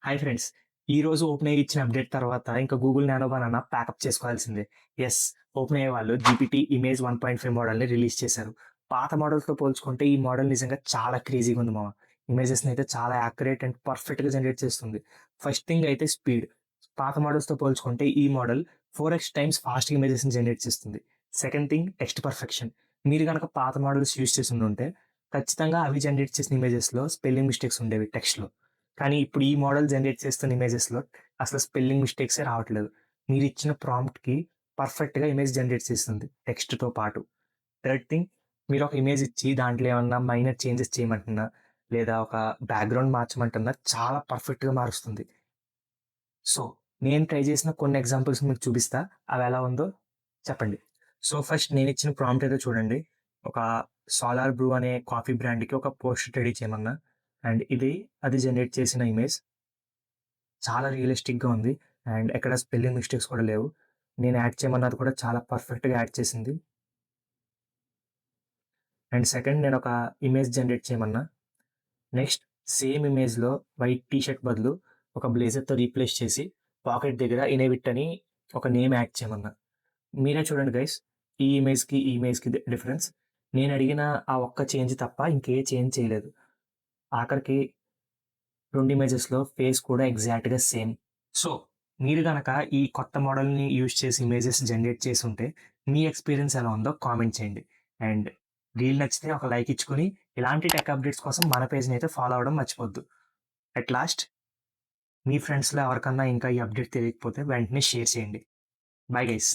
Hi friends. ఈరోజు OpenAI ఇచ్చిన update తర్వాత ఇంకా గూగుల్ నానో బనానా ప్యాకప్ చేసుకోవాల్సిందే. యెస్. ఓపెన్‌ఏఐ వాళ్ళు జీపీటీ ఇమేజ్ 1.5 మోడల్‌ని రిలీజ్ చేశారు. పాత మోడల్స్‌తో పోల్చుకుంటే ఈ మోడల్ నిజంగా చాలా క్రేజీగా ఉంది మామ. ఇమేజెస్‌ని అయితే చాలా యాక్యురేట్ అండ్ పర్ఫెక్ట్‌గా జనరేట్ చేస్తుంది. ఫస్ట్ థింగ్ అయితే స్పీడ్. పాత మోడల్స్‌తో పోల్చుకుంటే ఈ మోడల్ 4x టైమ్స్ ఫాస్ట్‌గా ఇమేజెస్‌ని జనరేట్ చేస్తుంది. Second thing text perfection. మీరు గనక పాత మోడల్స్ యూజ్ చేసుండుంటే ఖచ్చితంగా అవి జనరేట్ చేసిన ఇమేజెస్‌లో స్పెల్లింగ్ మిస్టేక్స్ ఉండేవి టెక్స్ట్‌లో. కానీ ఇప్పుడు ఈ మోడల్ జనరేట్ చేస్తున్న ఇమేజెస్‌లో అసలు స్పెల్లింగ్ మిస్టేక్సే రావట్లేదు. మీరిచ్చిన ప్రాంప్ట్‌కి పర్ఫెక్ట్‌గా ఇమేజ్ జనరేట్ చేస్తుంది టెక్స్ట్‌తో పాటు. థర్డ్ థింగ్, మీరొక ఇమేజ్ ఇచ్చి దాంట్లో ఏమన్నా మైనర్ చేంజెస్ చేయమంటున్నా, లేదా ఒక బ్యాక్‌గ్రౌండ్ మార్చమంటున్నా చాలా పర్ఫెక్ట్‌గా మారుస్తుంది. సో, నేను ట్రై చేసిన కొన్ని ఎగ్జాంపుల్స్ మీకు చూపిస్తా. అవెలా ఉందో చెప్పండి. సో, ఫస్ట్ నేనిచ్చిన ప్రాంప్ట్ ఏదో చూడండి. ఒక 'సాలార్ బ్రూ' అనే కాఫీ బ్రాండ్‌కి ఒక పోస్టర్ రెడీ చేయమన్నా. అండ్ ఇది అది జనరేట్ చేసిన ఇమేజ్. చాలా రియలిస్టిక్‌గా ఉంది. అండ్ ఎక్కడ స్పెల్లింగ్ మిస్టేక్స్ కూడా లేవు. నేను యాడ్ చేయమన్నది కూడా చాలా పర్ఫెక్ట్‌గా యాడ్ చేసింది. అండ్ సెకండ్ నేనొక ఇమేజ్ జనరేట్ చేయమన్నా. నెక్స్ట్ సేమ్ ఇమేజ్‌లో వైట్ టీ షర్ట్ బదులు ఒక బ్లేజర్‌తో రీప్లేస్ చేసి పాకెట్ దగ్గర 'ఇనేవిట్' అని ఒక నేమ్ యాడ్ చేయమన్నా. మీరే చూడండి గైస్. ఈ ఇమేజ్‌కి డిఫరెన్స్. నేనడిగిన ఆ ఒక్క చేంజ్ తప్ప ఇంకే చేంజ్ చేయలేదు. ఆఖరికి 2 ఇమేజెస్‌లో ఫేస్ కూడా ఎగ్జాక్ట్‌గా సేమ్. సో, మీరు గనక ఈ కొత్త మోడల్‌ని యూజ్ చేసి ఇమేజెస్ జనరేట్ చేసుంటే, మీ ఎక్స్‌పీరియన్స్ ఎలా ఉందో కామెంట్ చేయండి. అండ్ రీల్ నచ్చితే ఒక లైక్ ఇచ్చుకొని, ఇలాంటి టెక్ అప్డేట్స్ కోసం మన పేజ్‌నైతే ఫాలో అవ్వడం మర్చిపోద్దు. అట్ లాస్ట్ మీ ఫ్రెండ్స్‌లో ఎవరికన్నా ఇంకా ఈ అప్డేట్ తెలియకపోతే వెంటనే షేర్ చేయండి. Bye guys.